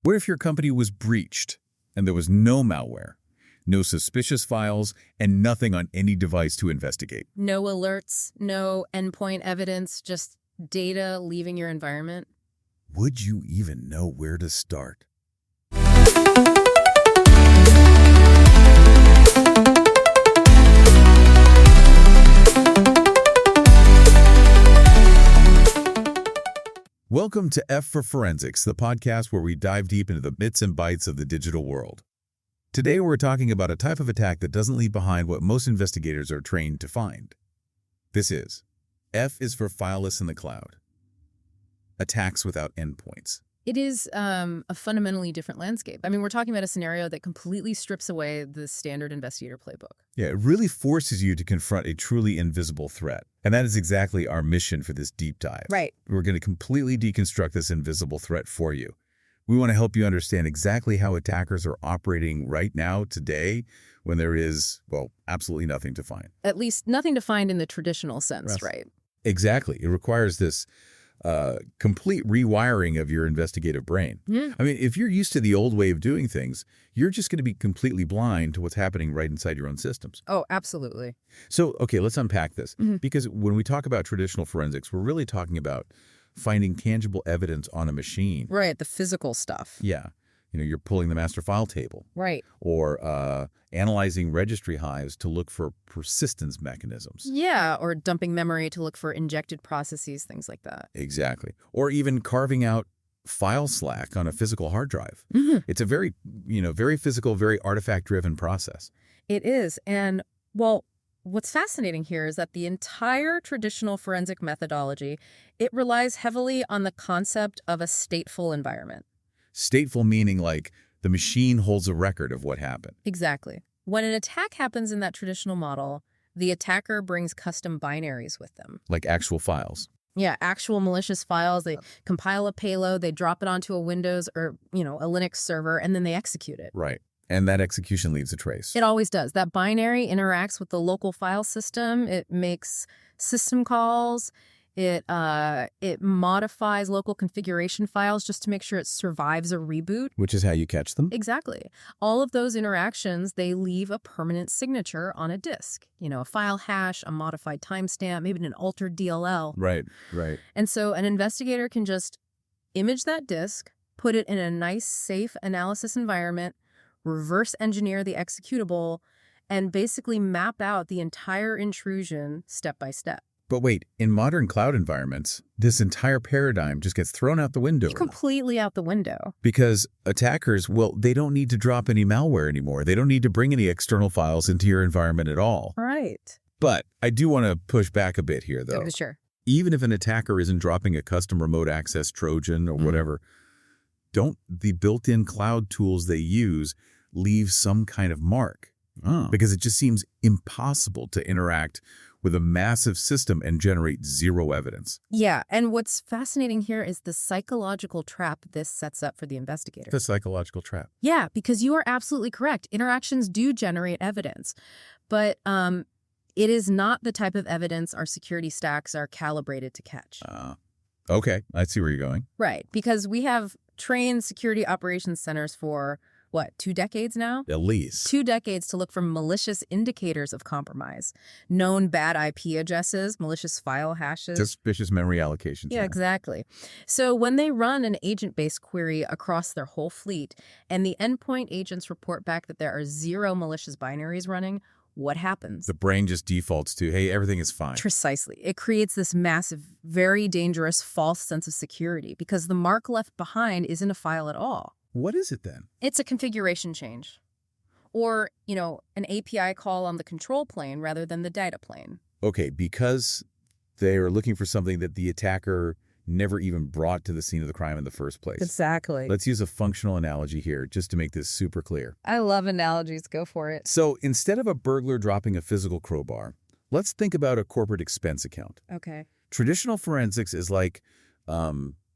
What if your company was breached and there was no malware, no suspicious files, and nothing on any device to investigate? No alerts, no endpoint evidence, just data leaving your environment. Would you even know where to start? Welcome to F for Forensics, the podcast where we dive deep into the bits and bytes of the digital world. Today we're talking about a type of attack that doesn't leave behind what most investigators are trained to find. This is F is for Fileless in the cloud. Attacks without endpoints. It is a fundamentally different landscape. I mean, we're talking about a scenario that completely strips away the standard investigator playbook. Yeah, it really forces you to confront a truly invisible threat. And that is exactly our mission for this deep dive. Right. We're going to completely deconstruct this invisible threat for you. We want to help you understand exactly how attackers are operating right now, today, when there is, well, absolutely nothing to find. At least nothing to find in the traditional sense, right? Exactly. It requires this complete rewiring of your investigative brain. I mean, if you're used to the old way of doing things, you're just going to be completely blind to what's happening right inside your own systems. Oh, absolutely. So, okay, let's unpack this. Because when we talk about traditional forensics, we're really talking about finding tangible evidence on a machine. Right, the physical stuff. Yeah. You know, you're pulling the master file table. Right. Or analyzing registry hives to look for persistence mechanisms. Yeah, or dumping memory to look for injected processes, things like that. Exactly. Or even carving out file slack on a physical hard drive. It's a very, very physical, very artifact-driven process. It is. And, well, what's fascinating here is that the entire traditional forensic methodology, it relies heavily on the concept of a stateful environment. Stateful meaning like the machine holds a record of what happened. Exactly. When an attack happens in that traditional model, the attacker brings custom binaries with them. Like actual files. Yeah, actual malicious files. They compile a payload, they drop it onto a Windows or, a Linux server, and then they execute it. Right. And that execution leaves a trace. It always does. That binary interacts with the local file system. It makes system calls. It modifies local configuration files just to make sure it survives a reboot. Which is how you catch them? Exactly. All of those interactions, they leave a permanent signature on a disk. A file hash, a modified timestamp, maybe an altered DLL. Right. And so an investigator can just image that disk, put it in a nice, safe analysis environment, reverse engineer the executable, and basically map out the entire intrusion step by step. But wait, in modern cloud environments, this entire paradigm just gets thrown out the window. Completely out the window. Because attackers, well, they don't need to drop any malware anymore. They don't need to bring any external files into your environment at all. Right. But I do want to push back a bit here, though. Sure. Even if an attacker isn't dropping a custom remote access Trojan or whatever, don't the built-in cloud tools they use leave some kind of mark? Because it just seems impossible to interact with a massive system and generate zero evidence. Yeah, and what's fascinating here is the psychological trap this sets up for the investigator. The psychological trap. Yeah, because you are absolutely correct. Interactions do generate evidence, but it is not the type of evidence our security stacks are calibrated to catch. Okay, I see where you're going. Right, because we have trained security operations centers for 2 decades now? At least. 2 decades to look for malicious indicators of compromise. Known bad IP addresses, malicious file hashes. Suspicious memory allocations. Yeah, exactly. So when they run an agent-based query across their whole fleet, and the endpoint agents report back that there are 0 malicious binaries running, what happens? The brain just defaults to, hey, everything is fine. Precisely. It creates this massive, very dangerous false sense of security because the mark left behind isn't a file at all. What is it then? It's a configuration change. Or, an API call on the control plane rather than the data plane. Okay, because they are looking for something that the attacker never even brought to the scene of the crime in the first place. Exactly. Let's use a functional analogy here just to make this super clear. I love analogies. Go for it. So instead of a burglar dropping a physical crowbar, let's think about a corporate expense account. Okay. Traditional forensics is like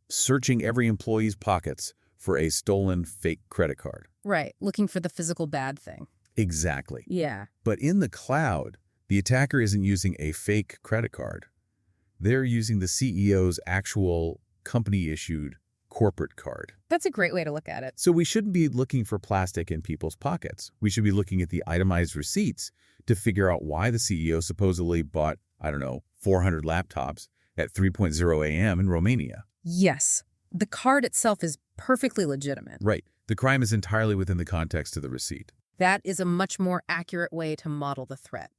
searching every employee's pockets for a stolen fake credit card. Right. Looking for the physical bad thing. Exactly. Yeah. But in the cloud, the attacker isn't using a fake credit card. They're using the CEO's actual company-issued corporate card. That's a great way to look at it. So we shouldn't be looking for plastic in people's pockets. We should be looking at the itemized receipts to figure out why the CEO supposedly bought, 400 laptops at 3:00 a.m. in Romania. Yes. The card itself is perfectly legitimate. Right. The crime is entirely within the context of the receipt. That is a much more accurate way to model the threat.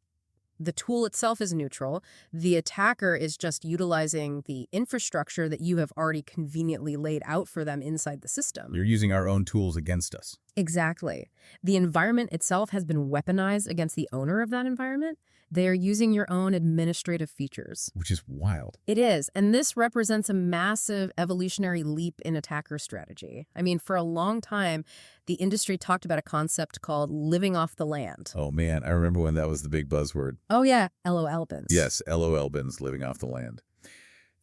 The tool itself is neutral. The attacker is just utilizing the infrastructure that you have already conveniently laid out for them inside the system. You're using our own tools against us. Exactly. The environment itself has been weaponized against the owner of that environment. They are using your own administrative features. Which is wild. It is, and this represents a massive evolutionary leap in attacker strategy. I mean, for a long time, the industry talked about a concept called living off the land. Oh, man, I remember when that was the big buzzword. Oh, yeah, LOL bins. Yes, LOL bins, living off the land.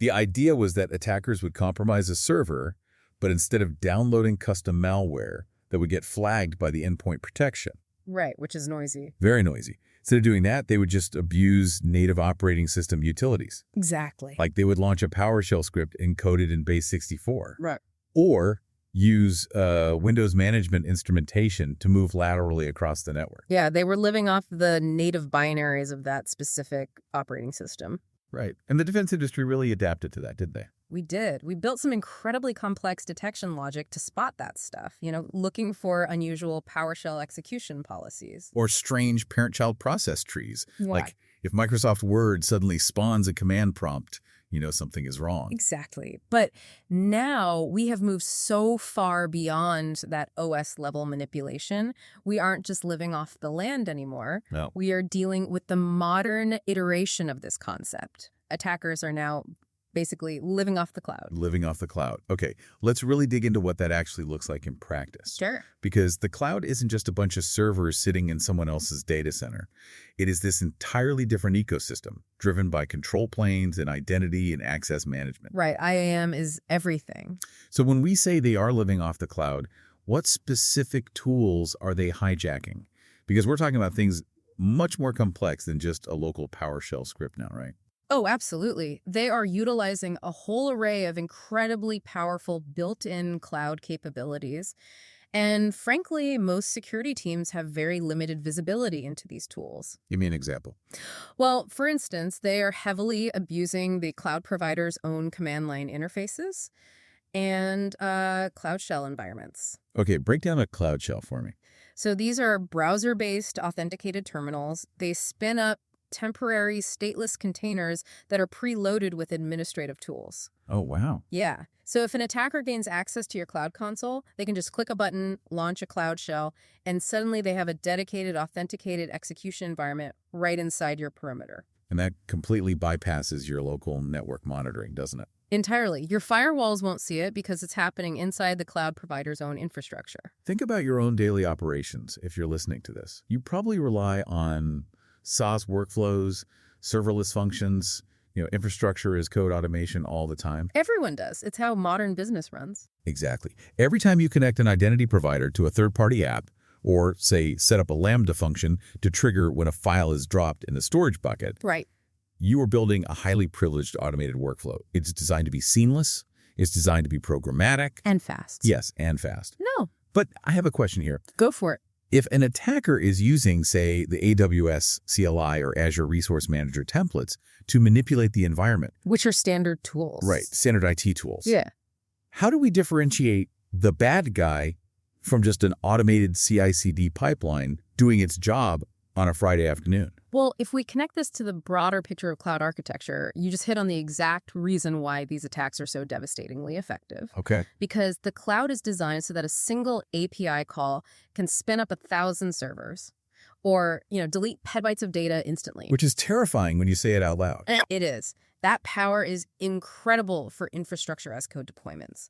The idea was that attackers would compromise a server, but instead of downloading custom malware, that would get flagged by the endpoint protection. Right, which is noisy. Very noisy. Instead of doing that, they would just abuse native operating system utilities. Exactly. Like they would launch a PowerShell script encoded in base 64. Right. Or use Windows management instrumentation to move laterally across the network. Yeah, they were living off the native binaries of that specific operating system. Right. And the defense industry really adapted to that, didn't they? We did. We built some incredibly complex detection logic to spot that stuff, looking for unusual PowerShell execution policies. Or strange parent-child process trees. Yeah. Like if Microsoft Word suddenly spawns a command prompt, something is wrong. Exactly. But now we have moved so far beyond that OS-level manipulation. We aren't just living off the land anymore. No. We are dealing with the modern iteration of this concept. Attackers are now basically living off the cloud. Living off the cloud. Okay, let's really dig into what that actually looks like in practice. Sure. Because the cloud isn't just a bunch of servers sitting in someone else's data center. It is this entirely different ecosystem driven by control planes and identity and access management. Right. IAM is everything. So when we say they are living off the cloud, what specific tools are they hijacking? Because we're talking about things much more complex than just a local PowerShell script now, right? Oh, absolutely. They are utilizing a whole array of incredibly powerful built-in cloud capabilities. And frankly, most security teams have very limited visibility into these tools. Give me an example. Well, for instance, they are heavily abusing the cloud provider's own command line interfaces and Cloud Shell environments. Okay, break down a Cloud Shell for me. So these are browser-based authenticated terminals. They spin up temporary stateless containers that are preloaded with administrative tools. Oh, wow. Yeah. So if an attacker gains access to your cloud console, they can just click a button, launch a Cloud Shell, and suddenly they have a dedicated, authenticated execution environment right inside your perimeter. And that completely bypasses your local network monitoring, doesn't it? Entirely. Your firewalls won't see it because it's happening inside the cloud provider's own infrastructure. Think about your own daily operations if you're listening to this. You probably rely on SaaS workflows, serverless functions, infrastructure as code automation all the time. Everyone does. It's how modern business runs. Exactly. Every time you connect an identity provider to a third-party app, or, say, set up a Lambda function to trigger when a file is dropped in a storage bucket, Right. you are building a highly privileged automated workflow. It's designed to be seamless. It's designed to be programmatic. And fast. Yes, and fast. No. But I have a question here. Go for it. If an attacker is using, say, the AWS CLI or Azure Resource Manager templates to manipulate the environment. Which are standard tools. Right, standard IT tools. Yeah. How do we differentiate the bad guy from just an automated CI/CD pipeline doing its job on a Friday afternoon? Well, if we connect this to the broader picture of cloud architecture, you just hit on the exact reason why these attacks are so devastatingly effective. Okay. Because the cloud is designed so that a single API call can spin up 1,000 servers or, delete petabytes of data instantly. Which is terrifying when you say it out loud. It is. That power is incredible for infrastructure as code deployments.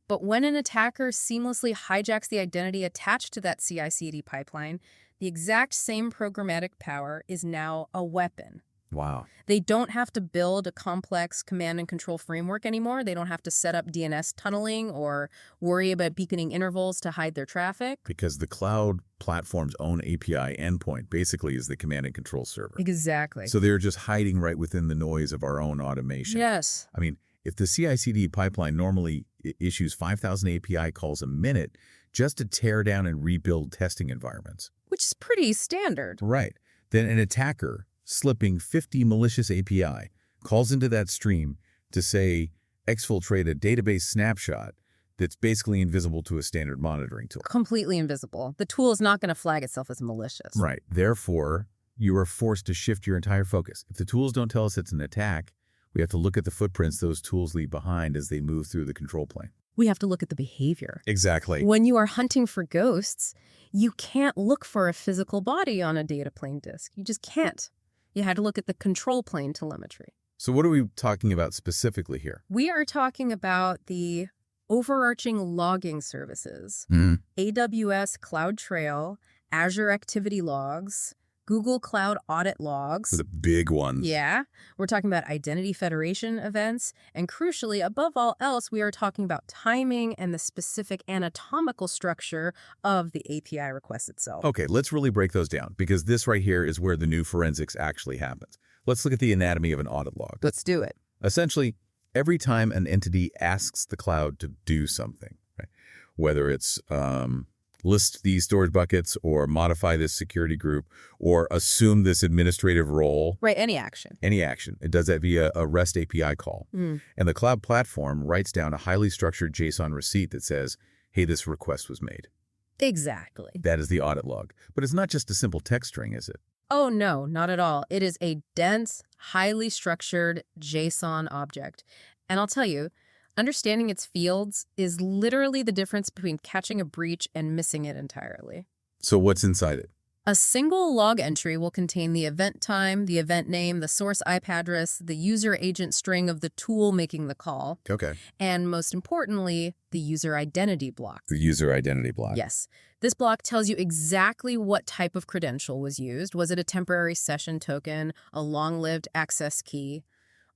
But when an attacker seamlessly hijacks the identity attached to that CI/CD pipeline, the exact same programmatic power is now a weapon. Wow. They don't have to build a complex command and control framework anymore. They don't have to set up DNS tunneling or worry about beaconing intervals to hide their traffic. Because the cloud platform's own API endpoint basically is the command and control server. Exactly. So they're just hiding right within the noise of our own automation. Yes. I mean, If the CI/CD pipeline normally issues 5,000 API calls a minute just to tear down and rebuild testing environments. Which is pretty standard. Right. Then an attacker slipping 50 malicious API calls into that stream to, say, exfiltrate a database snapshot that's basically invisible to a standard monitoring tool. Completely invisible. The tool is not going to flag itself as malicious. Right. Therefore, you are forced to shift your entire focus. If the tools don't tell us it's an attack, we have to look at the footprints those tools leave behind as they move through the control plane. We have to look at the behavior. Exactly. When you are hunting for ghosts, you can't look for a physical body on a data plane disk. You just can't. You had to look at the control plane telemetry. So what are we talking about specifically here? We are talking about the overarching logging services. AWS CloudTrail, Azure Activity Logs, Google Cloud Audit Logs. The big ones. Yeah. We're talking about identity federation events. And crucially, above all else, we are talking about timing and the specific anatomical structure of the API request itself. Okay, let's really break those down, because this right here is where the new forensics actually happens. Let's look at the anatomy of an audit log. Let's do it. Essentially, every time an entity asks the cloud to do something, right, whether it's list these storage buckets or modify this security group or assume this administrative role. Right, any action. Any action. It does that via a REST API call. And the cloud platform writes down a highly structured JSON receipt that says, hey, this request was made. Exactly. That is the audit log. But it's not just a simple text string, is it? Oh, no, not at all. It is a dense, highly structured JSON object. And I'll tell you, understanding its fields is literally the difference between catching a breach and missing it entirely. So what's inside it? A single log entry will contain the event time, the event name, the source IP address, the user agent string of the tool making the call, Okay. and most importantly, the user identity block. The user identity block. Yes. This block tells you exactly what type of credential was used. Was it a temporary session token, a long-lived access key,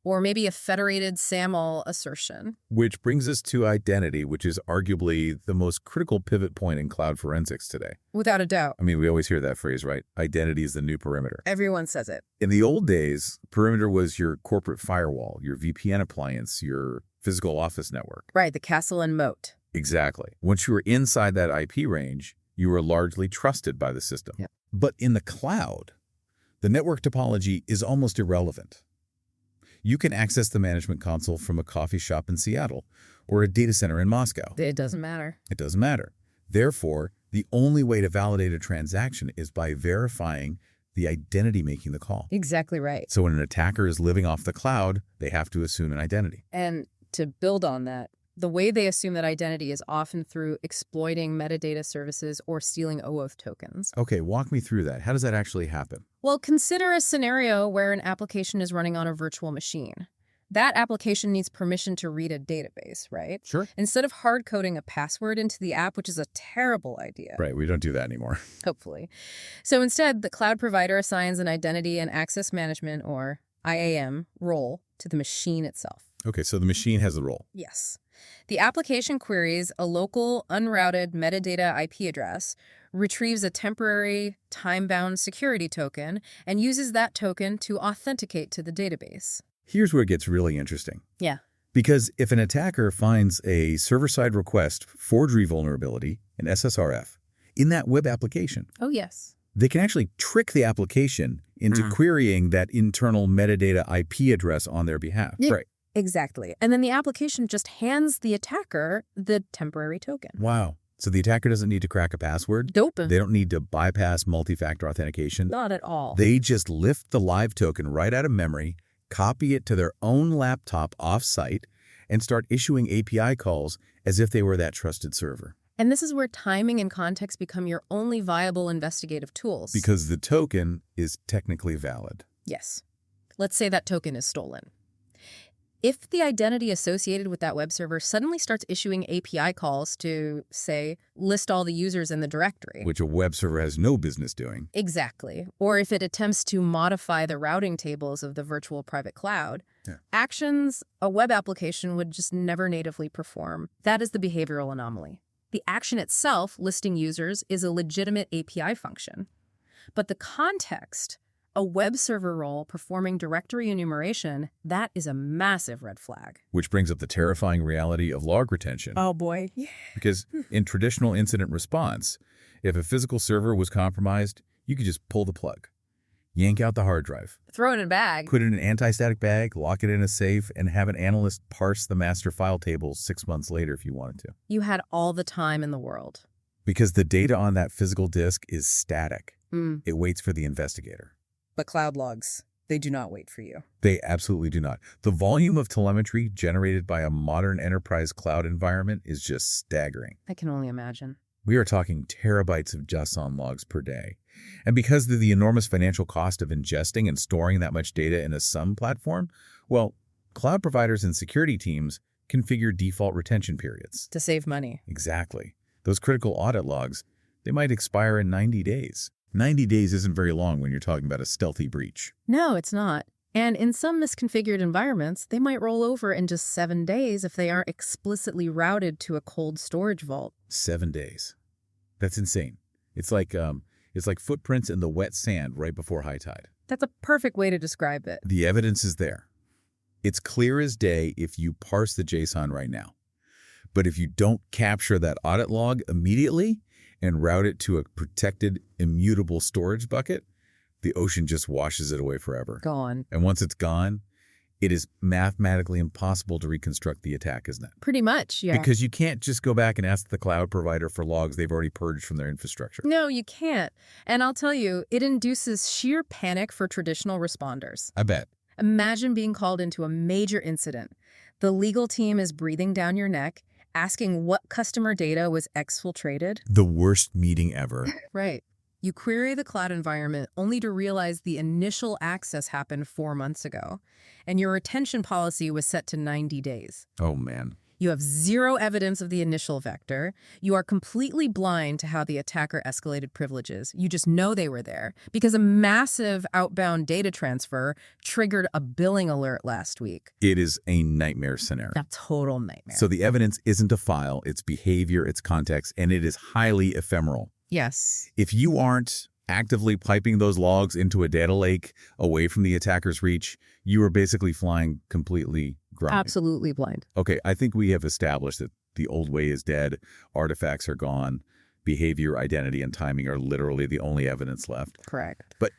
or maybe a federated SAML assertion? Which brings us to identity, which is arguably the most critical pivot point in cloud forensics today. Without a doubt. I mean, we always hear that phrase, right? Identity is the new perimeter. Everyone says it. In the old days, perimeter was your corporate firewall, your VPN appliance, your physical office network. Right, the castle and moat. Exactly. Once you were inside that IP range, you were largely trusted by the system. Yep. But in the cloud, the network topology is almost irrelevant. You can access the management console from a coffee shop in Seattle or a data center in Moscow. It doesn't matter. It doesn't matter. Therefore, the only way to validate a transaction is by verifying the identity making the call. Exactly right. So when an attacker is living off the cloud, they have to assume an identity. And to build on that, the way they assume that identity is often through exploiting metadata services or stealing OAuth tokens. Okay, walk me through that. How does that actually happen? Well, consider a scenario where an application is running on a virtual machine. That application needs permission to read a database, right? Sure. Instead of hard-coding a password into the app, which is a terrible idea. Right, we don't do that anymore. Hopefully. So instead, the cloud provider assigns an identity and access management, or IAM, role to the machine itself. Okay, so the machine has the role. Yes. The application queries a local unrouted metadata IP address, retrieves a temporary time-bound security token, and uses that token to authenticate to the database. Here's where it gets really interesting. Yeah. Because if an attacker finds a server-side request forgery vulnerability, an SSRF, in that web application, Oh, yes. they can actually trick the application into querying that internal metadata IP address on their behalf. Yeah. Right. Exactly. And then the application just hands the attacker the temporary token. Wow. So the attacker doesn't need to crack a password? Dope. They don't need to bypass multi-factor authentication? Not at all. They just lift the live token right out of memory, copy it to their own laptop off-site, and start issuing API calls as if they were that trusted server. And this is where timing and context become your only viable investigative tools. Because the token is technically valid. Yes. Let's say that token is stolen. If the identity associated with that web server suddenly starts issuing API calls to, say, list all the users in the directory. Which a web server has no business doing. Exactly. Or if it attempts to modify the routing tables of the virtual private cloud, actions a web application would just never natively perform. That is the behavioral anomaly. The action itself, listing users, is a legitimate API function. But the context A web server role performing directory enumeration, that is a massive red flag. Which brings up the terrifying reality of log retention. Oh boy. Because in traditional incident response, if a physical server was compromised, you could just pull the plug, yank out the hard drive, Throw it in a bag. put it in an anti-static bag, lock it in a safe, and have an analyst parse the master file tables 6 months later if you wanted to. You had all the time in the world. Because the data on that physical disk is static. Hmm. It waits for the investigator. But cloud logs, they do not wait for you. They absolutely do not. The volume of telemetry generated by a modern enterprise cloud environment is just staggering. I can only imagine. We are talking terabytes of JSON logs per day. And because of the enormous financial cost of ingesting and storing that much data in a SUM platform, well, cloud providers and security teams configure default retention periods. To save money. Exactly. Those critical audit logs, they might expire in 90 days. 90 days isn't very long when you're talking about a stealthy breach. No, it's not. And in some misconfigured environments, they might roll over in just 7 days if they aren't explicitly routed to a cold storage vault. 7 days. That's insane. It's like footprints in the wet sand right before high tide. That's a perfect way to describe it. The evidence is there. It's clear as day if you parse the JSON right now. But if you don't capture that audit log immediately and route it to a protected, immutable storage bucket, the ocean just washes it away forever. Gone. And once it's gone, it is mathematically impossible to reconstruct the attack, isn't it? Pretty much, yeah. Because you can't just go back and ask the cloud provider for logs they've already purged from their infrastructure. No, you can't. And I'll tell you, it induces sheer panic for traditional responders. I bet. Imagine being called into a major incident. The legal team is breathing down your neck, asking what customer data was exfiltrated. The worst meeting ever. Right. You query the cloud environment only to realize the initial access happened 4 months ago, and your retention policy was set to 90 days. Oh, man. You have zero evidence of the initial vector. You are completely blind to how the attacker escalated privileges. You just know they were there because a massive outbound data transfer triggered a billing alert last week. It is a nightmare scenario. A total nightmare. So the evidence isn't a file, it's behavior, it's context, and it is highly ephemeral. Yes. If you aren't actively piping those logs into a data lake away from the attacker's reach, you are basically flying completely grounded. Absolutely blind. Okay, I think we have established that the old way is dead, artifacts are gone, behavior, identity, and timing are literally the only evidence left. Correct. But,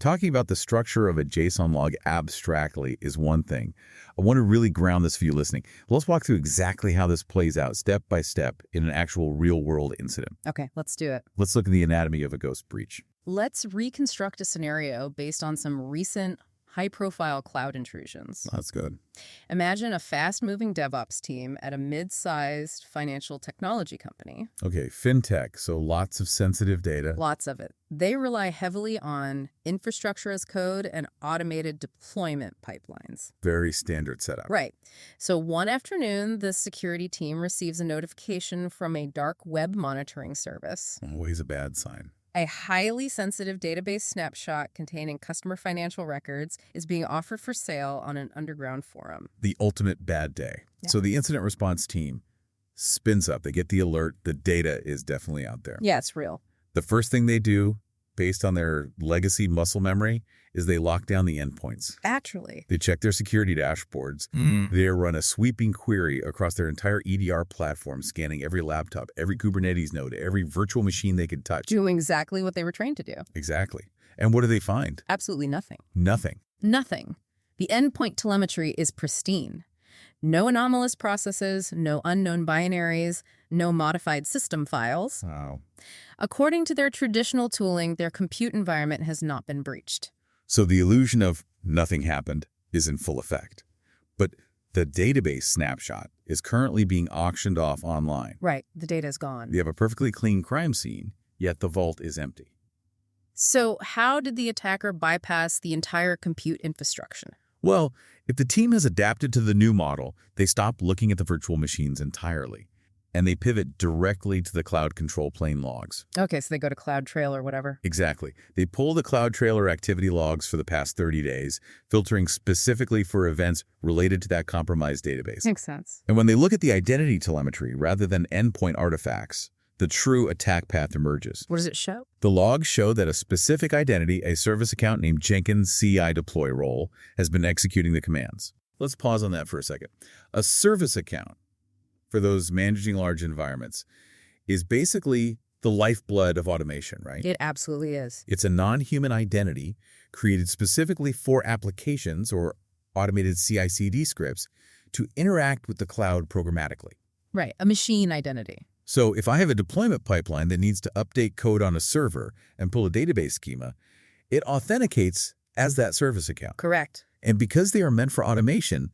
talking about the structure of a JSON log abstractly is one thing. I want to really ground this for you listening. Let's walk through exactly how this plays out step by step in an actual real-world incident. Okay, let's do it. Let's look at the anatomy of a ghost breach. Let's reconstruct a scenario based on some recent high-profile cloud intrusions. That's good. Imagine a fast-moving DevOps team at a mid-sized financial technology company. Okay, fintech, so lots of sensitive data. Lots of it. They rely heavily on infrastructure as code and automated deployment pipelines. Very standard setup. Right. So one afternoon, the security team receives a notification from a dark web monitoring service. Always a bad sign. A highly sensitive database snapshot containing customer financial records is being offered for sale on an underground forum. The ultimate bad day. Yeah. So the incident response team spins up. They get the alert. The data is definitely out there. Yeah, it's real. The first thing they do, based on their legacy muscle memory, is they lock down the endpoints. Actually. They check their security dashboards. They run a sweeping query across their entire EDR platform, scanning every laptop, every Kubernetes node, every virtual machine they could touch. Doing exactly what they were trained to do. Exactly. And what do they find? Absolutely nothing. Nothing. Nothing. The endpoint telemetry is pristine. No anomalous processes, no unknown binaries, no modified system files. Wow. According to their traditional tooling, their compute environment has not been breached. So the illusion of nothing happened is in full effect. But the database snapshot is currently being auctioned off online. Right, the data is gone. They have a perfectly clean crime scene, yet the vault is empty. So how did the attacker bypass the entire compute infrastructure? Well, if the team has adapted to the new model, they stop looking at the virtual machines entirely, and they pivot directly to the cloud control plane logs. Okay, so they go to CloudTrail or whatever. Exactly. They pull the CloudTrailer activity logs for the past 30 days, filtering specifically for events related to that compromised database. Makes sense. And when they look at the identity telemetry rather than endpoint artifacts, the true attack path emerges. What does it show? The logs show that a specific identity, a service account named Jenkins CI deploy role, has been executing the commands. Let's pause on that for a second. A service account, for those managing large environments, is basically the lifeblood of automation, right? It absolutely is. It's a non-human identity created specifically for applications or automated CI/CD scripts to interact with the cloud programmatically. Right, a machine identity. So if I have a deployment pipeline that needs to update code on a server and pull a database schema, it authenticates as that service account. Correct. And because they are meant for automation,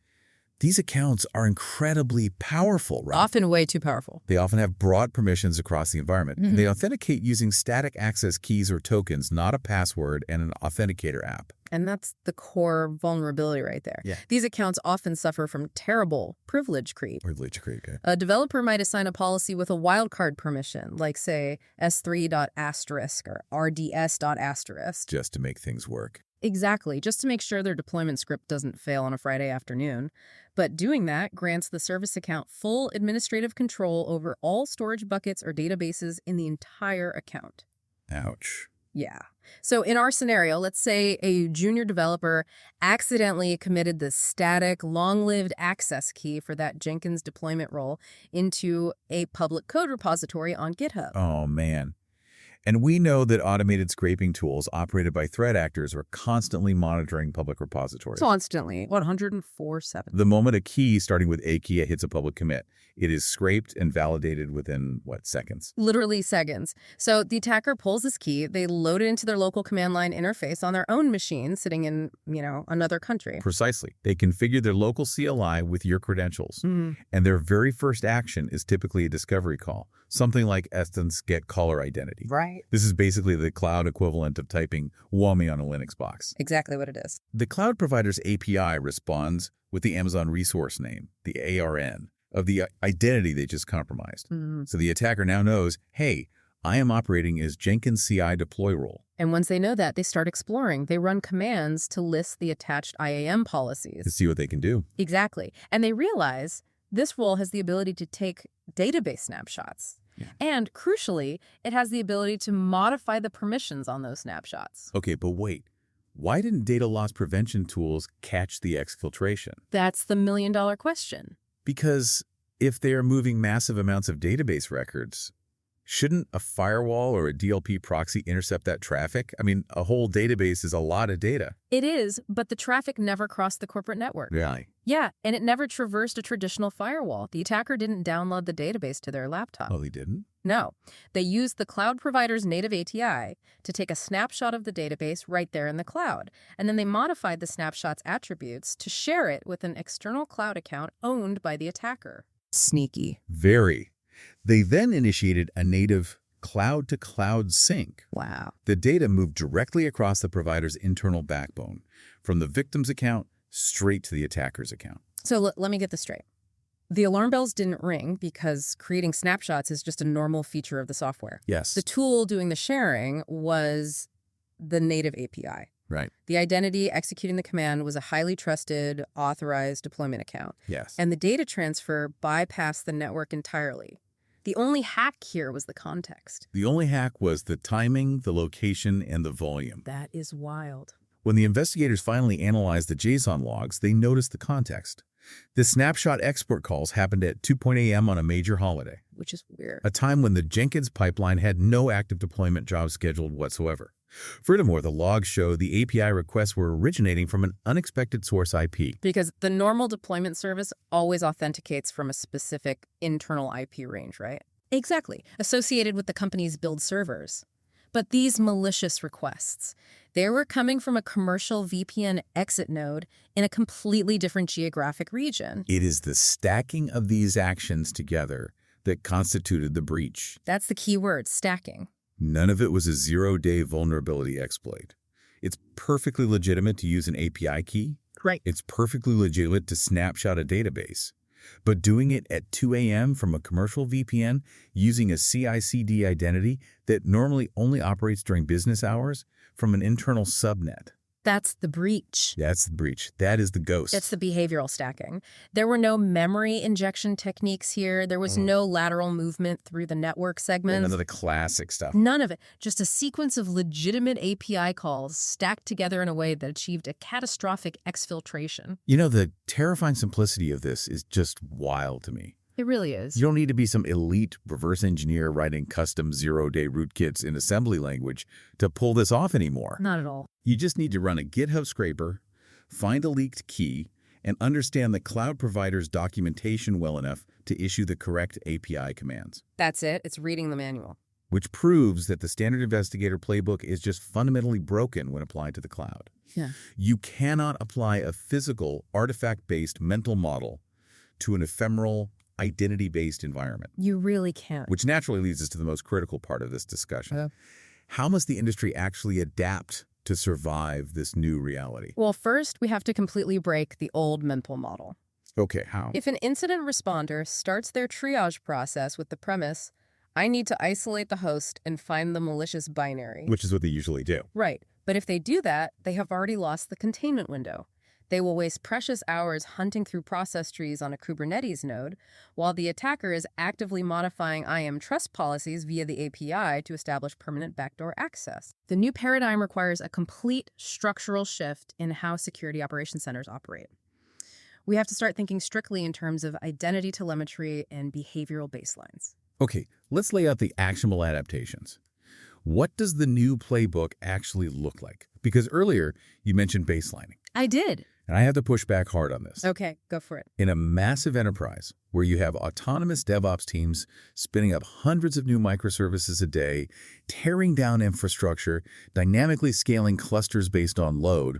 these accounts are incredibly powerful, right? Often way too powerful. They often have broad permissions across the environment. Mm-hmm. They authenticate using static access keys or tokens, not a password and an authenticator app. And that's the core vulnerability right there. Yeah. These accounts often suffer from terrible privilege creep. Privilege creep, okay. A developer might assign a policy with a wildcard permission, like, say, s3.asterisk or rds.asterisk. Just to make things work. Exactly, just to make sure their deployment script doesn't fail on a Friday afternoon. But doing that grants the service account full administrative control over all storage buckets or databases in the entire account. Ouch. Yeah. So in our scenario, let's say a junior developer accidentally committed the static, long-lived access key for that Jenkins deployment role into a public code repository on GitHub. Oh, man. And we know that automated scraping tools operated by threat actors are constantly monitoring public repositories. Constantly. 104/7. The moment a key starting with a key hits a public commit, it is scraped and validated within, seconds? Literally seconds. So the attacker pulls this key, they load it into their local command line interface on their own machine sitting in, another country. Precisely. They configure their local CLI with your credentials. Mm-hmm. And their very first action is typically a discovery call, something like Essence get caller identity. Right. This is basically the cloud equivalent of typing WAMI on a Linux box. Exactly what it is. The cloud provider's API responds with the Amazon resource name, the ARN, of the identity they just compromised. Mm-hmm. So the attacker now knows, hey, I am operating as Jenkins CI deploy role. And once they know that, they start exploring. They run commands to list the attached IAM policies. To see what they can do. Exactly. And they realize this role has the ability to take database snapshots. Yeah. And crucially, it has the ability to modify the permissions on those snapshots. Okay, but wait. Why didn't data loss prevention tools catch the exfiltration? That's the million-dollar question. Because if they are moving massive amounts of database records, shouldn't a firewall or a DLP proxy intercept that traffic? I mean, a whole database is a lot of data. It is, but the traffic never crossed the corporate network. Really? Yeah, and it never traversed a traditional firewall. The attacker didn't download the database to their laptop. Oh, they didn't? No. They used the cloud provider's native ATI to take a snapshot of the database right there in the cloud. And then they modified the snapshot's attributes to share it with an external cloud account owned by the attacker. Sneaky. Very. They then initiated a native cloud-to-cloud sync. Wow. The data moved directly across the provider's internal backbone, from the victim's account straight to the attacker's account. So let me get this straight. The alarm bells didn't ring because creating snapshots is just a normal feature of the software. Yes. The tool doing the sharing was the native API. Right. The identity executing the command was a highly trusted, authorized deployment account. Yes. And the data transfer bypassed the network entirely. The only hack here was the context. The only hack was the timing, the location, and the volume. That is wild. When the investigators finally analyzed the JSON logs, they noticed the context. The snapshot export calls happened at 2 a.m. on a major holiday, Which is weird. a time when the Jenkins pipeline had no active deployment jobs scheduled whatsoever. Furthermore, the logs show the API requests were originating from an unexpected source IP. Because the normal deployment service always authenticates from a specific internal IP range, right? Exactly. Associated with the company's build servers. But these malicious requests, they were coming from a commercial VPN exit node in a completely different geographic region. It is the stacking of these actions together that constituted the breach. That's the key word, stacking. None of it was a zero-day vulnerability exploit. It's perfectly legitimate to use an API key. Right. It's perfectly legitimate to snapshot a database. But doing it at 2 a.m. from a commercial VPN using a CI/CD identity that normally only operates during business hours from an internal subnet. That's the breach. That's the breach. That is the ghost. It's the behavioral stacking. There were no memory injection techniques here. There was no lateral movement through the network segments. None of the classic stuff. None of it. Just a sequence of legitimate API calls stacked together in a way that achieved a catastrophic exfiltration. You know, the terrifying simplicity of this is just wild to me. It really is. You don't need to be some elite reverse engineer writing custom zero-day rootkits in assembly language to pull this off anymore. Not at all. You just need to run a GitHub scraper, find a leaked key, and understand the cloud provider's documentation well enough to issue the correct API commands. That's it. It's reading the manual. Which proves that the standard investigator playbook is just fundamentally broken when applied to the cloud. Yeah. You cannot apply a physical, artifact-based mental model to an ephemeral, identity-based environment. You really can't. Which naturally leads us to the most critical part of this discussion. How must the industry actually adapt to survive this new reality? Well, first, we have to completely break the old mental model. Okay, how? If an incident responder starts their triage process with the premise, I need to isolate the host and find the malicious binary. Which is what they usually do. Right. But if they do that, they have already lost the containment window. They will waste precious hours hunting through process trees on a Kubernetes node, while the attacker is actively modifying IAM trust policies via the API to establish permanent backdoor access. The new paradigm requires a complete structural shift in how security operations centers operate. We have to start thinking strictly in terms of identity telemetry and behavioral baselines. Okay, let's lay out the actionable adaptations. What does the new playbook actually look like? Because earlier, you mentioned baselining. I did. And I have to push back hard on this. Okay, go for it. In a massive enterprise where you have autonomous DevOps teams spinning up hundreds of new microservices a day, tearing down infrastructure, dynamically scaling clusters based on load,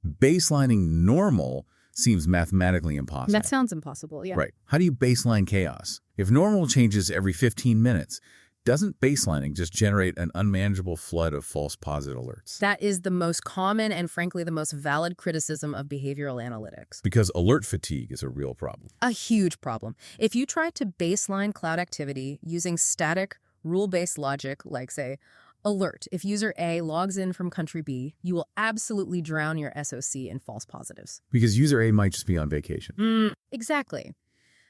baselining normal seems mathematically impossible. That sounds impossible, yeah. Right. How do you baseline chaos? If normal changes every 15 minutes, doesn't baselining just generate an unmanageable flood of false positive alerts? That is the most common and, frankly, the most valid criticism of behavioral analytics. Because alert fatigue is a real problem. A huge problem. If you try to baseline cloud activity using static, rule-based logic, like, say, alert, if user A logs in from country B, you will absolutely drown your SOC in false positives. Because user A might just be on vacation. Exactly.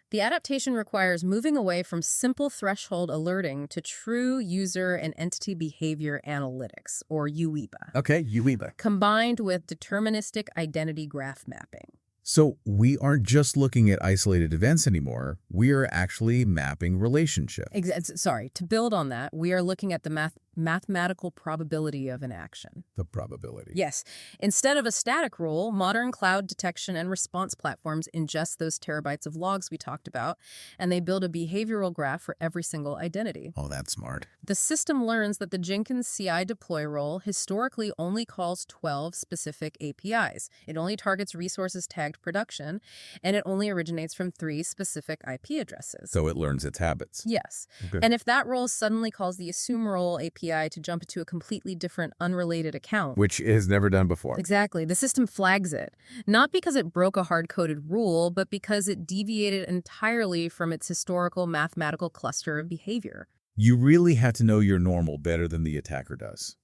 The adaptation requires moving away from simple threshold alerting to true user and entity behavior analytics, or UEBA. Okay, UEBA. Combined with deterministic identity graph mapping. So we aren't just looking at isolated events anymore. We are actually mapping relationships. Sorry, to build on that, we are looking at the mathematical probability of an action. The probability. Yes. Instead of a static rule, modern cloud detection and response platforms ingest those terabytes of logs we talked about, and they build a behavioral graph for every single identity. Oh, that's smart. The system learns that the Jenkins CI deploy role historically only calls 12 specific APIs. It only targets resources tagged production, and it only originates from 3 specific IP addresses. So it learns its habits. Yes. Okay. And if that role suddenly calls the assume role API to jump into a completely different, unrelated account. Which it has never done before. Exactly. The system flags it. Not because it broke a hard-coded rule, but because it deviated entirely from its historical mathematical cluster of behavior. You really have to know your normal better than the attacker does.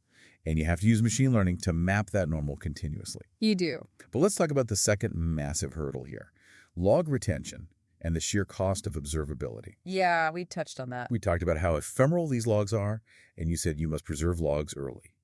And you have to use machine learning to map that normal continuously. You do. But let's talk about the second massive hurdle here. Log retention and the sheer cost of observability. Yeah, we touched on that. We talked about how ephemeral these logs are, and you said you must preserve logs early.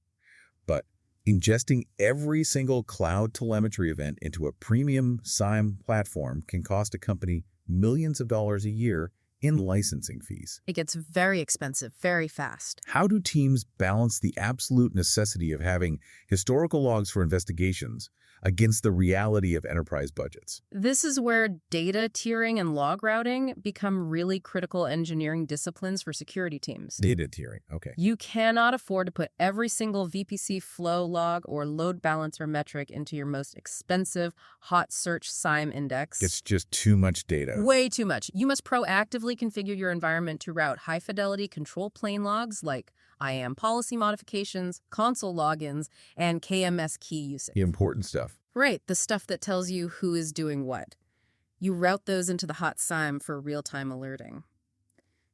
But ingesting every single cloud telemetry event into a premium SIEM platform can cost a company millions of dollars a year in licensing fees. It gets very expensive, very fast. How do teams balance the absolute necessity of having historical logs for investigations against the reality of enterprise budgets? This is where data tiering and log routing become really critical engineering disciplines for security teams. Data tiering, okay. You cannot afford to put every single VPC flow log or load balancer metric into your most expensive hot search SIEM index. It's just too much data. Way too much. You must proactively configure your environment to route high-fidelity control plane logs like IAM policy modifications, console logins, and KMS key usage. The important stuff. Right, the stuff that tells you who is doing what. You route those into the hot SIEM for real-time alerting.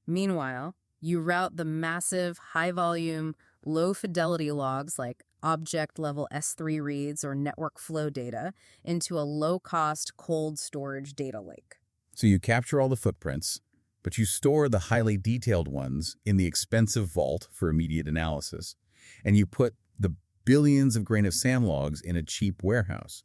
Meanwhile, you route the massive, high-volume, low-fidelity logs like object-level S3 reads or network flow data into a low-cost cold storage data lake. So you capture all the footprints, but you store the highly detailed ones in the expensive vault for immediate analysis. And you put the billions of grain of sand logs in a cheap warehouse,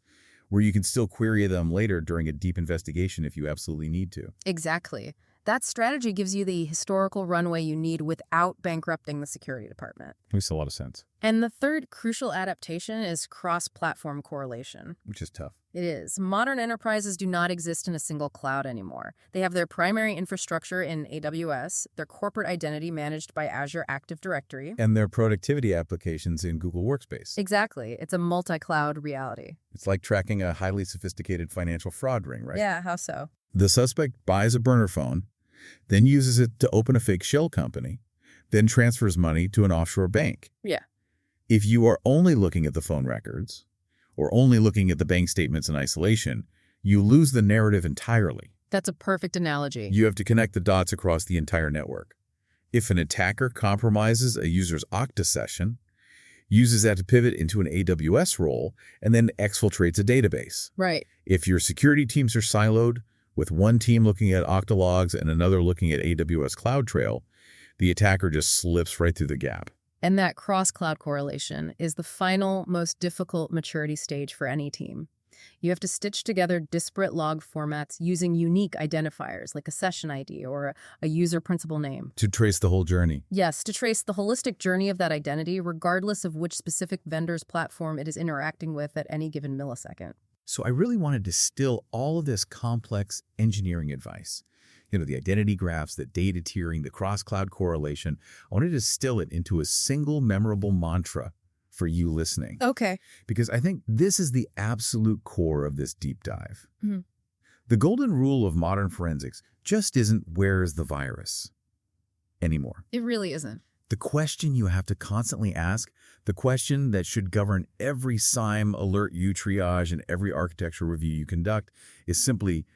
where you can still query them later during a deep investigation if you absolutely need to. Exactly. That strategy gives you the historical runway you need without bankrupting the security department. Makes a lot of sense. And the third crucial adaptation is cross-platform correlation. Which is tough. It is. Modern enterprises do not exist in a single cloud anymore. They have their primary infrastructure in AWS, their corporate identity managed by Azure Active Directory, And their productivity applications in Google Workspace. Exactly. It's a multi-cloud reality. It's like tracking a highly sophisticated financial fraud ring, right? Yeah, how so? The suspect buys a burner phone, then uses it to open a fake shell company, then transfers money to an offshore bank. Yeah. If you are only looking at the phone records, or only looking at the bank statements in isolation, you lose the narrative entirely. That's a perfect analogy. You have to connect the dots across the entire network. If an attacker compromises a user's Okta session, uses that to pivot into an AWS role, and then exfiltrates a database. Right. If your security teams are siloed, with one team looking at Okta logs and another looking at AWS CloudTrail, the attacker just slips right through the gap. And that cross-cloud correlation is the final, most difficult maturity stage for any team. You have to stitch together disparate log formats using unique identifiers like a session ID or a user principal name. To trace the whole journey. Yes, to trace the holistic journey of that identity, regardless of which specific vendor's platform it is interacting with at any given millisecond. So I really want to distill all of this complex engineering advice. The identity graphs, the data tiering, the cross-cloud correlation. I want to distill it into a single memorable mantra for you listening. Okay. Because I think this is the absolute core of this deep dive. Mm-hmm. The golden rule of modern forensics just isn't where is the virus anymore. It really isn't. The question you have to constantly ask, the question that should govern every SIEM alert you triage and every architecture review you conduct, is simply,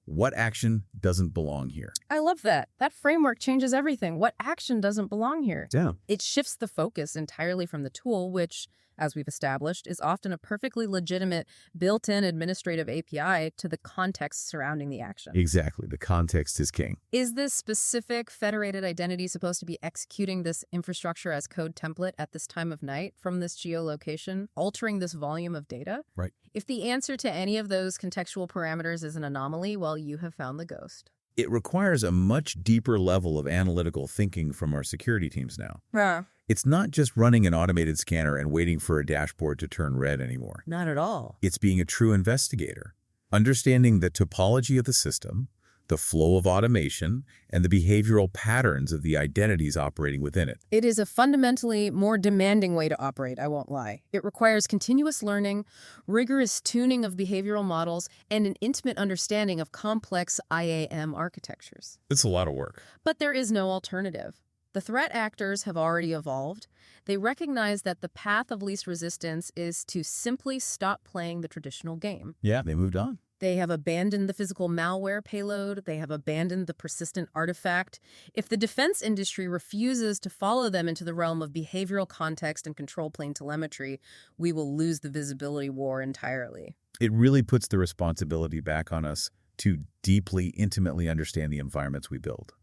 what action doesn't belong here? I love that. That framework changes everything. What action doesn't belong here? Yeah. It shifts the focus entirely from the tool, which, as we've established, is often a perfectly legitimate built-in administrative API, to the context surrounding the action. Exactly. The context is king. Is this specific federated identity supposed to be executing this infrastructure as code template at this time of night from this geolocation, altering this volume of data? Right. If the answer to any of those contextual parameters is an anomaly, well, you have found the ghost. It requires a much deeper level of analytical thinking from our security teams now. Yeah. It's not just running an automated scanner and waiting for a dashboard to turn red anymore. Not at all. It's being a true investigator, understanding the topology of the system, the flow of automation, and the behavioral patterns of the identities operating within it. It is a fundamentally more demanding way to operate, I won't lie. It requires continuous learning, rigorous tuning of behavioral models, and an intimate understanding of complex IAM architectures. It's a lot of work. But there is no alternative. The threat actors have already evolved. They recognize that the path of least resistance is to simply stop playing the traditional game. Yeah, they moved on. They have abandoned the physical malware payload. They have abandoned the persistent artifact. If the defense industry refuses to follow them into the realm of behavioral context and control plane telemetry, we will lose the visibility war entirely. It really puts the responsibility back on us to deeply, intimately understand the environments we build.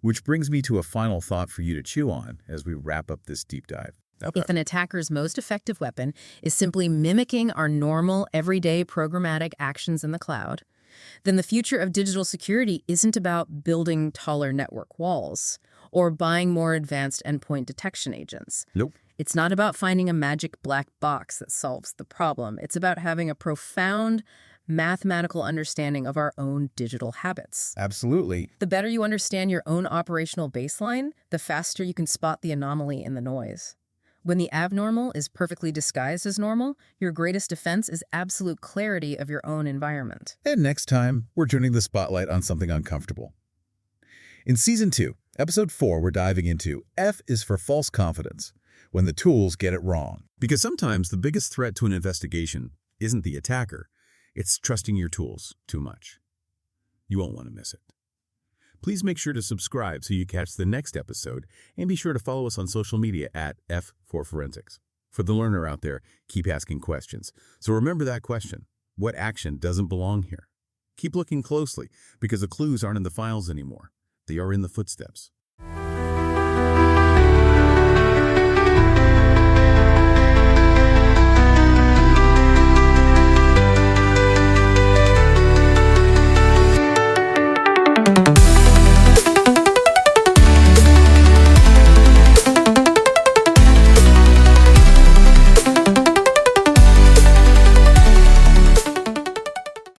Which brings me to a final thought for you to chew on as we wrap up this deep dive. Okay. If an attacker's most effective weapon is simply mimicking our normal, everyday programmatic actions in the cloud, then the future of digital security isn't about building taller network walls or buying more advanced endpoint detection agents. Nope. It's not about finding a magic black box that solves the problem. It's about having a profound mathematical understanding of our own digital habits. Absolutely. The better you understand your own operational baseline, the faster you can spot the anomaly in the noise. When the abnormal is perfectly disguised as normal, your greatest defense is absolute clarity of your own environment. And next time, we're turning the spotlight on something uncomfortable. In Season 2, Episode 4, we're diving into F is for false confidence, when the tools get it wrong. Because sometimes the biggest threat to an investigation isn't the attacker, it's trusting your tools too much. You won't want to miss it. Please make sure to subscribe so you catch the next episode, and be sure to follow us on social media at F4Forensics. For the learner out there, keep asking questions. So remember that question. What action doesn't belong here? Keep looking closely, because the clues aren't in the files anymore. They are in the footsteps.